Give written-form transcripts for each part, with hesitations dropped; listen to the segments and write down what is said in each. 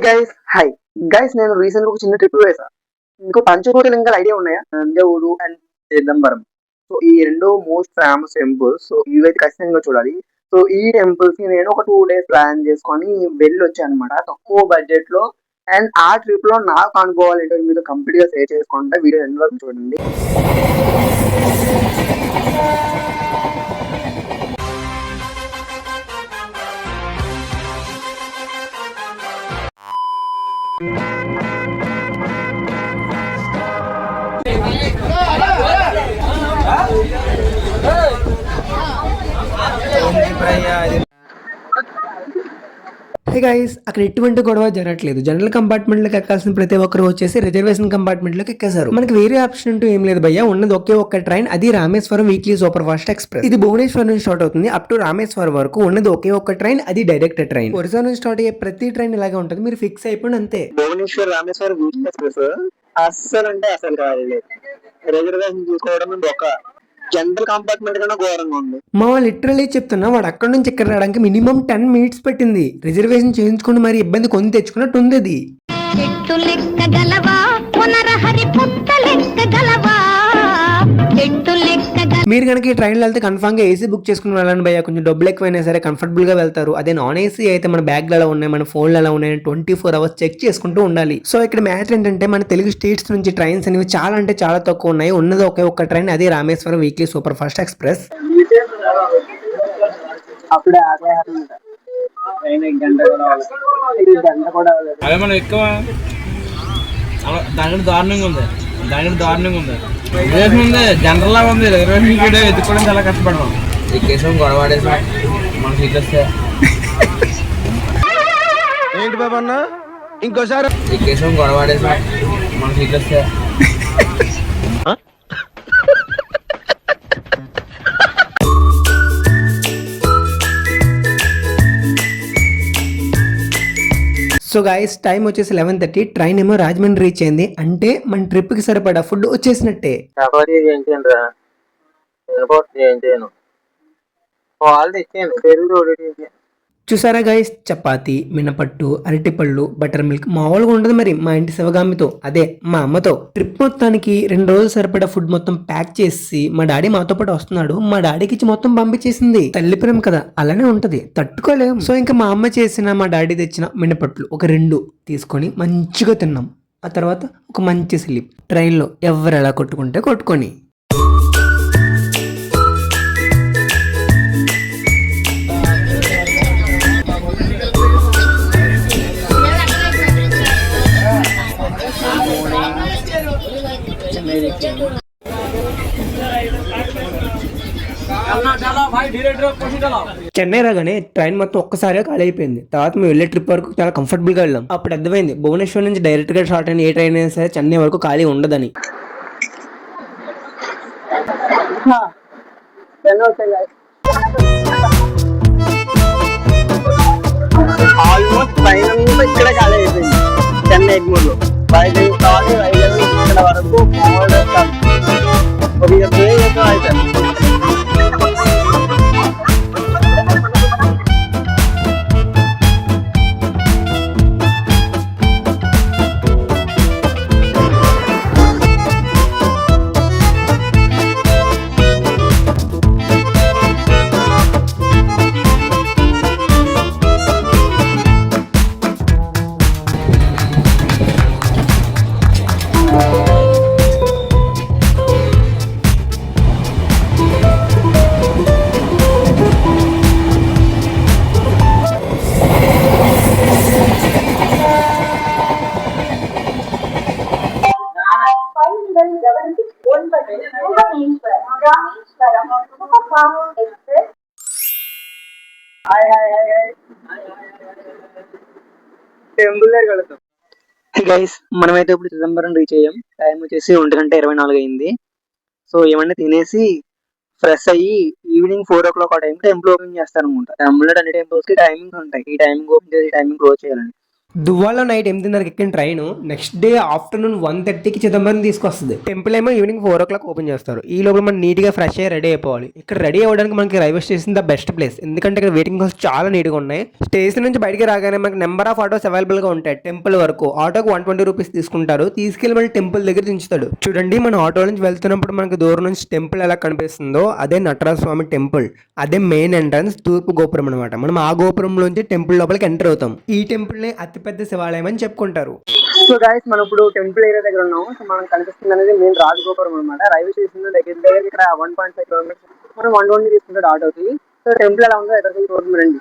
Guys hi guys, నేను recent ఒక చిన్న ట్రిప్ వేసా. మీకు పంచకోటి లింగాల ఐడియా ఉన్నాయా? నంజవుడు అండ్ చిదంబరం. సో ఈ రెండు మోస్ట్ ఫేమస్ టెంపుల్స్. సో ఇవైతే ఖచ్చితంగా చూడాలి. సో ఈ టెంపుల్స్ కి నేను ఒక 2 days ప్లాన్ చేసుకొని వెళ్ళి వచ్చాను అనమాట, తక్కువ బడ్జెట్ లో. అండ్ ఆ ట్రిప్ లో నాకు అనుభవాలు ఏంటో మీరు కంప్లీట్ గా షేర్ చేసుకుంటే వీడియో ఎండ్ వరకు చూడండి. హే గైస్, అక్కడ ఎటువంటి గొడవ జరగట్లేదు. జనరల్ కంపార్ట్మెంట్ లోకి ఎక్కాల్సిన ప్రతి ఒక్కరు వచ్చేసి రిజర్వేషన్ కంపార్ట్మెంట్ లోకి ఎక్కేశారు. మనకి వేరే ఆప్షన్ అంటూ ఏం లేదు భయ్యా. ఉన్నది ఒకే ఒక్క ట్రైన్, అది Rameswaram weekly super fast express. ఇది భువనేశ్వర్ నుంచి స్టార్ట్ అవుతుంది అప్ టు రామేశ్వరం వరకు. ఉన్నది ఒకే ఒక్క ట్రైన్, అది డైరెక్ట్ ట్రైన్. ఒరిస్సా నుంచి స్టార్ట్ అయ్యే ప్రతి ట్రైన్ ఇలాగే ఉంటుంది, మీరు ఫిక్స్ అయిపోయింది అంతే. భువనేశ్వర్ రామేశ్వరం వీక్లీ ఎక్స్ప్రెస్ అస్సలు అంటే అసలు కాదు. రిజర్వేషన్ చూసుకోవడం ఒక జనరల్ కంపార్ట్మెంట్ కన్నా ఘోరంగా ఉంది. మా లిటరలీ చెప్తున్నా, వాడు అక్కడ నుంచి ఇక్కడ రావడానికి మినిమం 10 minutes పట్టింది. రిజర్వేషన్ చేయించుకుని మరి ఇబ్బంది కొని తెచ్చుకున్నట్టు ఉంది అది. చెట్టు లెక్కగలవా పునరహరి పుట్ట లెక్కగలవా చెట్టు లెక్కగ మీరు కనుక ఈ ట్రైన్లో వెళ్తే కన్ఫామ్ గా ఏసీ బుక్ చేసుకుని వెళ్ళండి భయ్యా. కొంచెం డబ్బులు ఎక్కువైనా సరే కంఫర్టబుల్ గా వెళ్తారు. అదే నాన్ ఏసీ అయితే మన బ్యాగ్లు ఎలా ఉన్నాయి, మన ఫోన్లు ఎలా ఉన్నాయి 24 hours చెక్ చేసుకుంటూ ఉండాలి. సో ఇక్కడ మ్యాటర్ ఏంటంటే, మన తెలుగు స్టేట్స్ నుంచి ట్రైన్స్ అనేవి చాలా అంటే చాలా తక్కువ ఉన్నాయి. ఉన్నది ఒకే ఒక్క ట్రైన్, అదే Rameswaram weekly super fast express. అప్పుడే అదే మనం ఎక్కువ దాని దారుణంగా ఉంది. రిజర్వేషన్ ఉంది, జనరల్ లా ఉంది. రిజర్వేషన్ ఎత్తుకోవడం చాలా కష్టపడతాం. ఎక్కేసాం, గొడవాడేసాం, మన సీట్లు వస్తే ఏంటి బాబా అన్న ఇంకోసారి ఎక్కేసాం, గొడవాడేసాం, మన సీట్లు వస్తే సో గైస్, టైం వచ్చేసి 11:30. ట్రైన్ ఏమో రాజమండ్రి రీచ్ అయింది. అంటే మన ట్రిప్ కి సరిపడా ఫుడ్ వచ్చేసినట్టే. చపాతీ చేయించాను రా, చేయించాను, పాలు తెచ్చాను, పెరుగు ఒకటి. చూసారా గైస్, చపాతి, మినపట్టు, అరటిపళ్ళు, బటర్ మిల్క్ మామూలుగా ఉండదు మరి మా ఇంటి శివగామితో, అదే మా అమ్మతో. ట్రిప్ మొత్తానికి 2 రోజులు సరిపడా ఫుడ్ మొత్తం ప్యాక్ చేసి మా డాడీ మాతో పాటు వస్తున్నాడు. మా డాడీకి ఇచ్చి మొత్తం పంపించేసింది. తల్లి ప్రేమ కదా, అలానే ఉంటది, తట్టుకోలేం. సో ఇంకా మా అమ్మ చేసిన, మా డాడీ తెచ్చిన మినపట్లు ఒక 2 తీసుకొని మంచిగా తిన్నాం. ఆ తర్వాత ఒక మంచి స్లీప్. ట్రైన్లో ఎవరు ఎలా కొట్టుకుంటే కొట్టుకొని. చెన్నై రాగానే ట్రైన్ మొత్తం ఒక్కసారిగా ఖాళీ అయిపోయింది. తర్వాత మేము వెళ్ళే ట్రిప్ వరకు చాలా కంఫర్టబుల్ గా వెళ్ళాం. అప్పుడు అర్థమైంది భువనేశ్వర్ నుంచి డైరెక్ట్ గా షార్ట్ అయిన ఏ ట్రైన్ అయినా సరే చెన్నై వరకు ఖాళీ ఉండదని. ఆల్మోస్ట్ పైన ఇక్కడ ఖాళీ అయిపోయింది. చెన్నై ఎగ్మూర్లో వైజాగ్ కావాలి, వైజాగ్ ఇక్కడ వరకు ఒక 20 అవుతుంది. టెంపుల్ దగ్గర వెళ్తాం గైస్. మనమైతే ఇప్పుడు చిదంబరం రీచ్ అయ్యాం. టైం వచ్చేసి 1:24 అయింది. సో ఏమన్నా తినేసి ఫ్రెష్ అయ్యి ఈవినింగ్ 4 o'clock ఆ టైం టెంపుల్ ఓపెన్ చేస్తారు అనమాట. టెంపుల్ అన్ని టెంపుల్స్ కి టైమింగ్స్ ఉంటాయి. ఈ టైమింగ్ ఓపెన్ చేసి ఈ టైమింగ్ క్లోజ్ చేయాలని. దువ్వాలో నైట్ 8:30కి ఎక్కిన ట్రైన్ నెక్స్ట్ డే ఆఫ్టర్నూన్ 1:30కి చిదంబరం తీసుకొస్తుంది. టెంపుల్ ఏమో ఈవినింగ్ 4 o'clock ఓపెన్ చేస్తారు. ఈ లోపల మనం నీట్ గా ఫ్రెష్ అయ్యి రెడీ అయిపోవాలి. ఇక్కడ రెడీ అవ్వడానికి మనకి railway station the best place, ఎందుకంటే ఇక్కడ వెయిటింగ్ హాల్స్ చాలా నీట్ గా ఉన్నాయి. స్టేషన్ నుంచి బయటికి రాగానే మనకి నెంబర్ ఆఫ్ ఆటోస్ అవైలబుల్ గా ఉంటాయి. టెంపుల్ వరకు ఆటోకి 120 రూపీస్ తీసుకుంటారు. తీసుకెళ్లి మళ్ళీ టెంపుల్ దగ్గర దించుతాడు. చూడండి, మన ఆటో నుంచి వెళ్తున్నప్పుడు మనకి దూరం నుంచి టెంపుల్ ఎలా కనిపిస్తుందో అదే నటరాజ స్వామి టెంపుల్. అదే మెయిన్ ఎంట్రన్స్, తూర్పు గోపురం అనమాట. మనం ఆ గోపురంలోంచి టెంపుల్ లోపలికి ఎంటర్ అవుతాం. ఈ టెంపుల్ ని అతిపెద్ద శివాలయం అని చెప్పుకుంటారు. సో గైస్, మనం ఇప్పుడు టెంపుల్ ఏరియా దగ్గర ఉన్నాం. సో మనం కనిపిస్తుంది అనేది మెయిన్ రాజగోపురం అనమాట. రైల్వే స్టేషన్ దగ్గర ఇక్కడ 1.5 kilometers మనం 120 తీసుకుంటాడు ఆటోకి. సో టెంపుల్ ఎలా ఉందో ఎక్కడికి చూద్దాం రండి.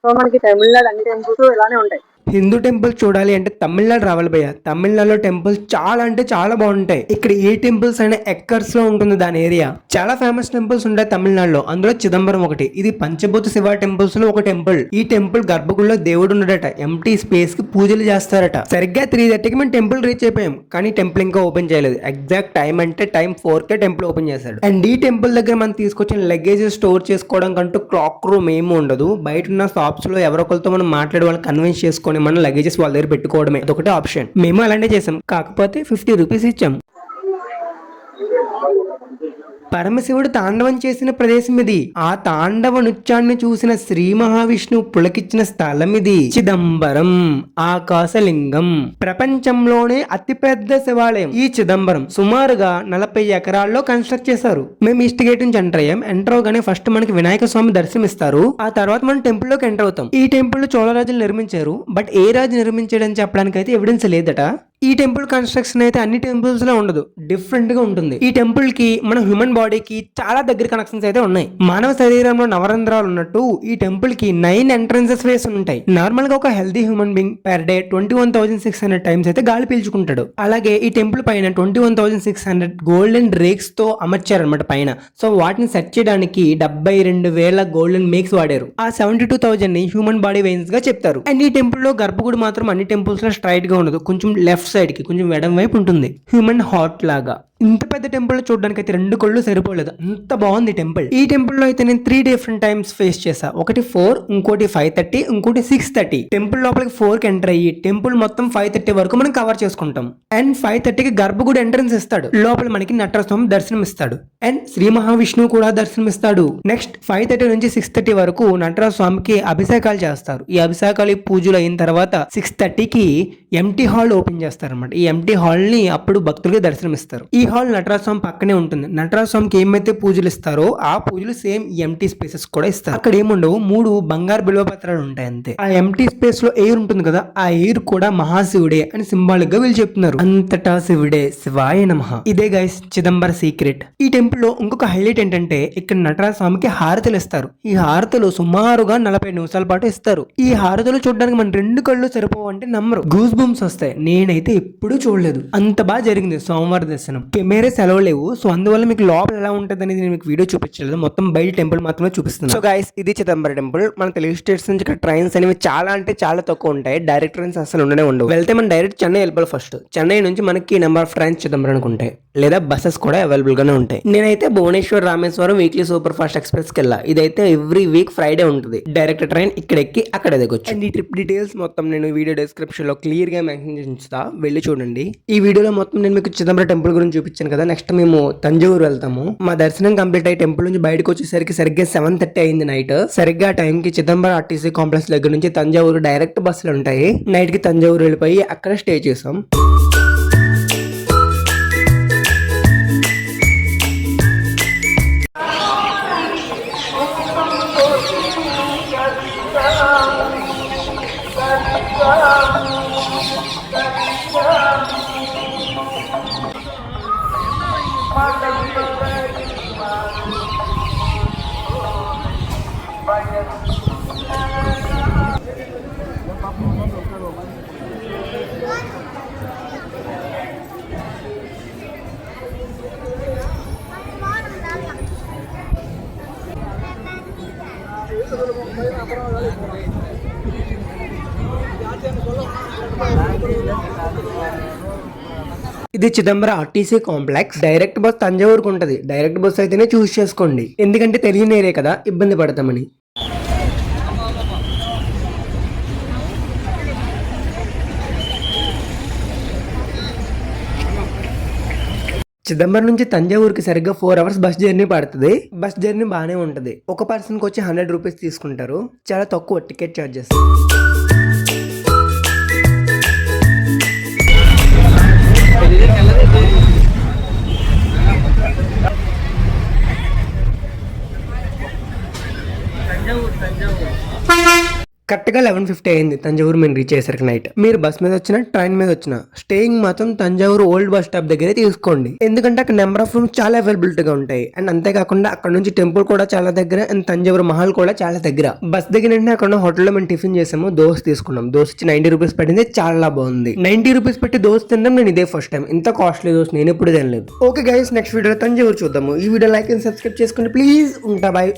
సో మనకి తమిళనాడు అన్ని టెంపుల్స్ ఇలానే ఉంటాయి. హిందూ టెంపుల్ చూడాలి అంటే తమిళనాడు రావాలి భయ్య. తమిళనాడులో టెంపుల్స్ చాలా అంటే చాలా బాగుంటాయి. ఇక్కడ ఏ టెంపుల్స్ అయినా ఎక్కర్స్ లో ఉంటుంది దాని ఏరియా. చాలా ఫేమస్ టెంపుల్స్ ఉంటాయి తమిళనాడులో, అందులో చిదంబరం ఒకటి. ఇది పంచభూత శివ టెంపుల్స్ లో ఒక టెంపుల్. ఈ టెంపుల్ గర్భగుడిలో దేవుడు ఉన్నాడట. ఎంటీ స్పేస్ కి పూజలు చేస్తారట. సరిగ్గా 3:30కి మేము టెంపుల్ రీచ్ అయిపోయాం, కానీ టెంపుల్ ఇంకా ఓపెన్ చేయలేదు. ఎగ్జాక్ట్ టైం అంటే టైం 4కే టెంపుల్ ఓపెన్ చేశాడు. అండ్ ఈ టెంపుల్ దగ్గర మనం తీసుకొచ్చిన లగేజ్ స్టోర్ చేసుకోవడం కంటూ క్లాక్ రూమ్ ఏమి ఉండదు. బయట ఉన్న షాప్స్ లో ఎవరొకరితో మనం మాట్లాడే వాళ్ళని కన్విన్స్ చేసుకొని మన లగేజెస్ వాళ్ళ దగ్గర పెట్టుకోవడమే అదొకటే ఆప్షన్. మేము అలానే చేసాం, కాకపోతే 50 రూపీస్ ఇచ్చాం. పరమశివుడు తాండవం చేసిన ప్రదేశం ఇది. ఆ తాండవ నృత్యాన్ని చూసిన శ్రీ మహావిష్ణువు పులకిచ్చిన స్థలం ఇది. చిదంబరం ఆకాశలింగం ప్రపంచంలోనే అతిపెద్ద శివాలయం. ఈ చిదంబరం సుమారుగా 40 ఎకరాల్లో కన్స్ట్రక్ట్ చేశారు. మేము ఈస్ట్ గేట్ నుంచి ఎంటర్ అయ్యాం. ఎంటర్ అవగానే ఫస్ట్ మనకి వినాయక స్వామి దర్శనం ఇస్తారు. ఆ తర్వాత మనం టెంపుల్ లోకి ఎంటర్ అవుతాం. ఈ టెంపుల్ చోళరాజులు నిర్మించారు, బట్ ఏ రాజు నిర్మించాడని చెప్పడానికి అయితే ఎవిడెన్స్ లేదట. ఈ టెంపుల్ కన్స్ట్రక్షన్ అయితే అన్ని టెంపుల్స్ లో ఉండదు, డిఫరెంట్ గా ఉంటుంది. ఈ టెంపుల్ కి మన హ్యూమన్ బాడీకి చాలా దగ్గర కనెక్షన్స్ అయితే ఉన్నాయి. మానవ శరీరంలో నవరంధ్రాలు ఉన్నట్టు ఈ టెంపుల్ కి 9 ఎంట్రన్సెస్ వేసి ఉంటాయి. నార్మల్ గా ఒక healthy human being per day 21,600 times అయితే గాలి పీల్చుకుంటాడు. అలాగే ఈ టెంపుల్ పైన 21,600 గోల్డెన్ రేక్స్ తో అమర్చారనమాట పైన. సో వాటిని సెట్ చేయడానికి 72,000 గోల్డెన్ మేక్స్ వాడారు. ఆ 72,000 ని హ్యూమన్ బాడీ వెయిన్స్ గా చెప్తారు. అండ్ ఈ టెంపుల్ లో గర్భగుడి మాత్రం అన్ని టెంపుల్స్ లో స్ట్రైట్ గా ఉండదు, కొంచెం లెఫ్ట్ సైడ్ కి కొంచెం ఎడం వైపు ఉంటుంది. హ్యూమన్ హార్ట్ లాగా. ఇంత పెద్ద టెంపుల్ చూడడానికి అయితే 2 కళ్ళు సరిపోలేదు, అంత బాగుంది టెంపుల్. ఈ టెంపుల్ లో అయితే నేను 3 డిఫరెంట్ టైమ్స్ ఫేస్ చేశా. ఒకటి 4, ఇంకోటి 5:30, ఇంకోటి 6:30. టెంపుల్ లోపలికి 4కి ఎంటర్ అయ్యి టెంపుల్ మొత్తం 5:30 వరకు మనం కవర్ చేసుకుంటాం. అండ్ 5:30కి గర్భగుడి ఎంట్రన్స్ ఇస్తాడు. లోపల మనకి నటరాజ స్వామి దర్శనం ఇస్తాడు. అండ్ శ్రీ మహావిష్ణువు కూడా దర్శనం ఇస్తాడు. నెక్స్ట్ 5:30 నుంచి 6:30 వరకు నటరాజ స్వామికి అభిషేకాలు చేస్తారు. ఈ అభిషేకాలు పూజలు అయిన తర్వాత 6:30కి ఎంటీ హాల్ ఓపెన్ చేస్తారన్నమాట. ఈ ఎంటీ హాల్ ని అప్పుడు భక్తులకి దర్శనం ఇస్తారు. ఈ హాల్ నటరాజ స్వామి పక్కనే ఉంటుంది. నటరాజ స్వామికి ఏమైతే పూజలు ఇస్తారో ఆ పూజలు సేమ్ ఎంటీ స్పేసెస్ కూడా ఇస్తారు. అక్కడ ఏముండవు, 3 బంగారు బిల్వపత్రాలు ఉంటాయి అంతే. ఆ ఎంటీ స్పేస్ లో ఎయిర్ ఉంటుంది కదా, ఆ ఎయిర్ కూడా మహాశివుడే అని సింబాలిక్ గా వీళ్ళు చెప్తున్నారు. అంతటా శివుడే, శివాయ నమః. ఇదే గైస్ చిదంబర సీక్రెట్. ఈ టెంపుల్ లో ఇంకొక హైలైట్ ఏంటంటే ఇక్కడ నటరాజ స్వామికి హారతులు ఇస్తారు. ఈ హారతులు సుమారుగా 40 నిమిషాల పాటు ఇస్తారు. ఈ హారతులు చూడడానికి మన 2 కళ్ళు సరిపోవు అంటే నమ్మరు, గూస్ బంప్స్ వస్తాయి. నేనైతే ఎప్పుడూ చూడలేదు. అంత బాగా జరిగింది సోమవారం దర్శనం. కెమెరా సెలవు లేవు, సో అందువల్ల మీకు లోపల ఎలా ఉంటుంది అనేది నేను మీకు వీడియో చూపించలేదు, మొత్తం బయట టెంపుల్ మాత్రమే చూపిస్తున్నాను. సో గైస్, ఇది చిదంబరం టెంపుల్. మన తెలుగు స్టేట్స్ నుంచి ఇక్కడ ట్రైన్స్ అనేవి చాలా అంటే చాలా తక్కువ ఉంటాయి. డైరెక్ట్ ట్రైన్స్ అసలు ఉండనే ఉండవు. వెళ్తే మనం డైరెక్ట్ చెన్నై వెళ్ళిపోవాలి. ఫస్ట్ చెన్నై నుంచి మనకి నెంబర్ ఆఫ్ ట్రైన్స్ చిదంబరానికి ఉంటాయి, లేదా బస్సెస్ కూడా అవైలబుల్ గానే ఉంటాయి. నేనైతే Bhubaneswar Rameswaram weekly super fast express కి వెళ్ళా. ఇదైతే ఎవ్రీ వీక్ ఫ్రైడే ఉంటుంది. డైరెక్ట్ ట్రైన్ ఇక్కడ ఎక్కి అక్కడ దిగొచ్చు. అండ్ ఈ ట్రిప్ డీటెయిల్స్ మొత్తం నేను వీడియో డిస్క్రిప్షన్ లో క్లియర్ గా మెన్షన్ చేస్తా, వెళ్ళి చూడండి. ఈ వీడియోలో మొత్తం నేను మీకు చిదంబరం టెంపుల్ గురించి చూపించాను కదా. నెక్స్ట్ మేము తంజావూరు వెళ్తాము. మా దర్శనం కంప్లీట్ అయ్యి టెంపుల్ నుంచి బయటకు వచ్చేసరికి సరిగ్గా 7:30 అయింది నైట్. సరిగ్గా ఆ టైం కి చిదంబరం ఆర్టీసీ కాంప్లెక్స్ దగ్గర నుంచి తంజావూరు డైరెక్ట్ బస్సులు ఉంటాయి. నైట్ కి తంజావూరు వెళ్ళిపోయి అక్కడ స్టే చేసాం. ఇది Chidambaram RTC complex. Direct bus తంజావూరుకు ఉంటది. డైరెక్ట్ బస్ అయితేనే చూస్ చేసుకోండి, ఎందుకంటే తెలియని ఏరియా కదా, ఇబ్బంది పడతామని. చిదంబరం నుంచి తంజావూరుకి సరిగ్గా 4 అవర్స్ బస్ జర్నీ పడుతుంది. బస్ జర్నీ బాగానే ఉంటది. ఒక పర్సన్ కి వచ్చి 100 రూపీస్ తీసుకుంటారు. చాలా తక్కువ టికెట్ చార్జెస్. కరెక్ట్గా 11:50 అయింది తంజావూరు మేము రీచ్ అయ్యేసరికి నైట్. మీరు బస్ మీద వచ్చినా ట్రైన్ మీద వచ్చినా స్టేయింగ్ మాత్రం తంజావూరు ఓల్డ్ బస్ స్టాప్ దగ్గరే తీసుకోండి. ఎందుకంటే అక్కడ నెంబర్ ఆఫ్ రూమ్స్ చాలా అవైలబిలిటీ గా ఉంటాయి. అండ్ అంతేకాకుండా అక్కడ నుంచి టెంపుల్ కూడా చాలా దగ్గర అండ్ తంజావూరు మహల్ కూడా చాలా దగ్గర. బస్ దగ్గర అక్కడ హోటల్లో మేము టిఫిన్ చేసాము. దోశ తీసుకున్నాం. దోశ వచ్చి 90 రూపీస్ పడింది. చాలా బాగుంది. 90 రూపీస్ పెట్టి దోశ తినడం నేను ఇదే ఫస్ట్ టైం. ఇంత కాస్ట్లీ దోశ నేను ఎప్పుడు తినలేదు. Okay guys, next video Thanjavur చూద్దాము. ఈ వీడియో లైక్ అండ్ సబ్స్క్రైబ్ చేసుకోండి ప్లీజ్. ఉంటా, బాయ్.